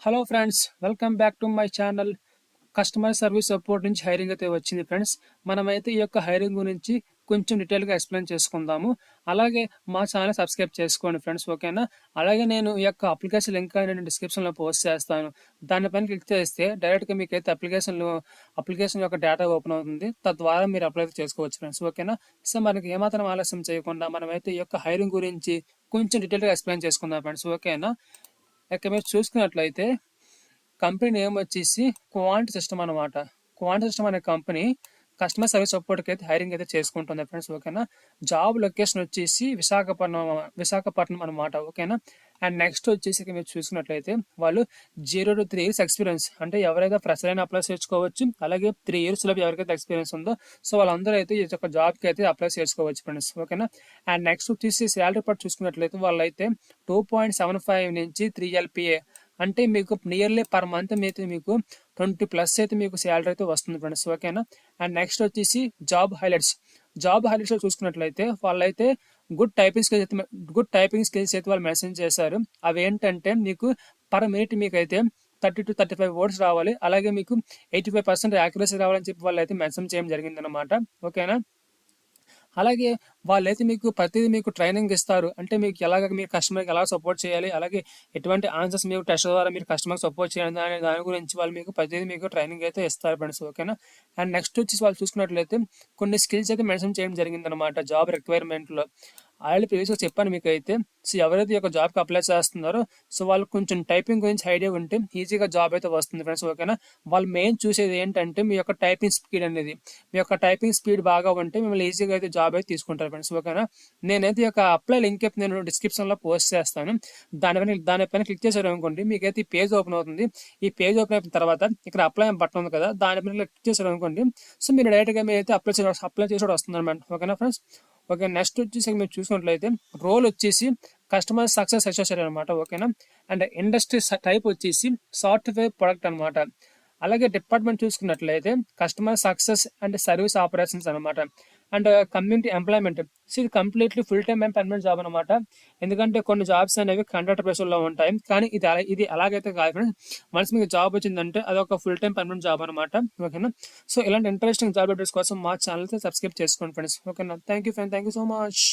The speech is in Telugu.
Hello friends, welcome back to my channel. Customer service support నుంచి హైరింగ్ అయితే వచ్చింది ఫ్రెండ్స్. మనమైతే ఈ యొక్క హైరింగ్ గురించి కొంచెం డీటెయిల్గా ఎక్స్ప్లెయిన్ చేసుకుందాము. అలాగే మా ఛానల్ సబ్స్క్రైబ్ చేసుకోండి ఫ్రెండ్స్, ఓకేనా? అలాగే నేను ఈ యొక్క అప్లికేషన్ లింక్ నేను డిస్క్రిప్షన్లో పోస్ట్ చేస్తాను. దానిపైన క్లిక్ చేస్తే డైరెక్ట్గా మీకైతే అప్లికేషన్ యొక్క డేటా ఓపెన్ అవుతుంది. తద్వారా మీరు అప్లై చేసుకోవచ్చు ఫ్రెండ్స్, ఓకేనా? సో మనకి ఏమాత్రం ఆలస్యం చేయకుండా మనమైతే ఈ యొక్క హైరింగ్ గురించి కొంచెం డీటెయిల్గా ఎక్స్ప్లెయిన్ చేసుకుందాం ఫ్రెండ్స్, ఓకేనా? ఇక మీరు చూసుకున్నట్లయితే కంపెనీ నేమ్ వచ్చేసి క్వాంట్ సిస్టమ్ అనమాట. క్వాంట్ సిస్టమ్ అనే కంపెనీ కస్టమర్ సర్వీస్ సపోర్ట్కి అయితే హైరింగ్ అయితే చేసుకుంటుంది ఫ్రెండ్స్, ఓకేనా? జాబ్ లొకేషన్ వచ్చేసి విశాఖపట్నం అనమాట, ఓకేనా? అండ్ నెక్స్ట్ వచ్చేసి మీరు చూసుకున్నట్లయితే వాళ్ళు 0 to 3 years ఎక్స్పీరియన్స్, అంటే ఎవరైతే ఫ్రెషర్ అయినా అప్లై చేసుకోవచ్చు. అలాగే 3 years లోపు ఎవరికైతే ఎక్స్పీరియన్స్ ఉందో సో వాళ్ళందరూ అయితే ఈ యొక్క జాబ్కి అయితే అప్లై చేసుకోవచ్చు ఫ్రెండ్స్, ఓకేనా? అండ్ నెక్స్ట్ వచ్చేసి శాలరీ పార్ట్ చూసుకున్నట్లయితే వాళ్ళైతే 2.75 నుంచి 3 LPA, అంటే మీకు నియర్లీ పర్ మంత్ మీకు 20+ అయితే మీకు శాలరీ అయితే వస్తుంది ఫ్రెండ్స్, ఓకేనా? అండ్ నెక్స్ట్ వచ్చేసి జాబ్ హైలైట్స్ చూసుకున్నట్లయితే వాళ్ళైతే గుడ్ టైపింగ్ స్కిల్స్ అయితే వాళ్ళు మెన్షన్ చేశారు. అవి ఏంటంటే మీకు పర్ మినిట్ మీకు అయితే 30 to 35 వర్డ్స్ రావాలి. అలాగే మీకు 85% యాక్యురసీ రావాలని చెప్పి వాళ్ళు అయితే మెన్షన్ చేయడం జరిగింది అనమాట, ఓకేనా? అలాగే వాళ్ళైతే మీకు ప్రతిదీ మీకు ట్రైనింగ్ ఇస్తారు. అంటే మీకు ఎలాగ మీరు కస్టమర్కి ఎలా సపోర్ట్ చేయాలి, అలాగే ఎటువంటి ఆన్సర్స్ మీకు టెస్ట్ ద్వారా మీరు కస్టమర్కి సపోర్ట్ చేయాలి అనే దాని గురించి వాళ్ళు మీకు ప్రతిదీ మీకు ట్రైనింగ్ అయితే ఇస్తారు ఫ్రెండ్స్, ఓకేనా? అండ్ నెక్స్ట్ వచ్చేసి వాళ్ళు చూసుకున్నట్లయితే కొన్ని స్కిల్స్ అయితే మెన్షన్ చేయడం జరిగింది అనమాట జాబ్ రిక్వైర్మెంట్లో. ఆల్రెడీ ప్రీవియస్గా చెప్పాను మీకు అయితే. సో ఎవరైతే ఈ యొక్క జాబ్కి అప్లై చేస్తున్నారో సో వాళ్ళు కొంచెం టైపింగ్ గురించి ఐడియా ఉంటే ఈజీగా జాబ్ అయితే వస్తుంది ఫ్రెండ్స్, ఓకేనా? వాళ్ళు మెయిన్ చూసేది ఏంటంటే మీ యొక్క టైపింగ్ స్పీడ్ అనేది. మీ యొక్క టైపింగ్ స్పీడ్ బాగా ఉంటే మిమ్మల్ని ఈజీగా అయితే జాబ్ అయితే తీసుకుంటారు ఫ్రెండ్స్, ఓకేనా? నేనైతే ఈ యొక్క అప్లై లింక్ అయితే నేను డిస్క్రిప్షన్లో పోస్ట్ చేస్తాను. దానిపైన క్లిక్ చేశారు అనుకోండి, మీకైతే ఈ పేజ్ ఓపెన్ అవుతుంది. ఈ పేజ్ ఓపెన్ అయిన తర్వాత ఇక్కడ అప్లై బటన్ ఉంది కదా, దానిపైన క్లిక్ చేశారు అనుకోండి, సో మీరు డైరెక్ట్గా మీరు అయితే అప్లై చేసి వస్తుంది అనమాట, ఓకేనా ఫ్రెండ్స్? ఓకే, నెక్స్ట్ వచ్చేసి మీరు చూసుకున్నట్లయితే రోల్ వచ్చేసి కస్టమర్ సక్సెస్ అసోసియేట్ అనమాట, ఓకేనా? అండ్ ఇండస్ట్రీ టైప్ వచ్చేసి సాఫ్ట్వేర్ ప్రొడక్ట్ అనమాట. అలాగే డిపార్ట్మెంట్ చూసుకున్నట్లయితే customer success and service operations అనమాట. అండ్ కమ్యూనిటీ ఎంప్లాయ్మెంట్, సో ఇది completely full time permanent job అనమాట. ఎందుకంటే కొన్ని జాబ్స్ అనేవి కాంట్రాక్ట్ బేస్లో ఉంటాయి, కానీ ఇది అలాగైతే కాదు ఫ్రెండ్స్. వన్స్ మీకు జాబ్ వచ్చిందంటే అదొక ఫుల్ టైమ్ పర్మనెంట్ జాబ్ అనమాట, ఓకేనా? సో ఇలాంటి ఇంట్రెస్టింగ్ జాబ్ అప్డేట్స్ కోసం మా ఛానల్తో సబ్స్క్రైబ్ చేసుకోండి ఫ్రెండ్స్, ఓకేనా? Thank you so much.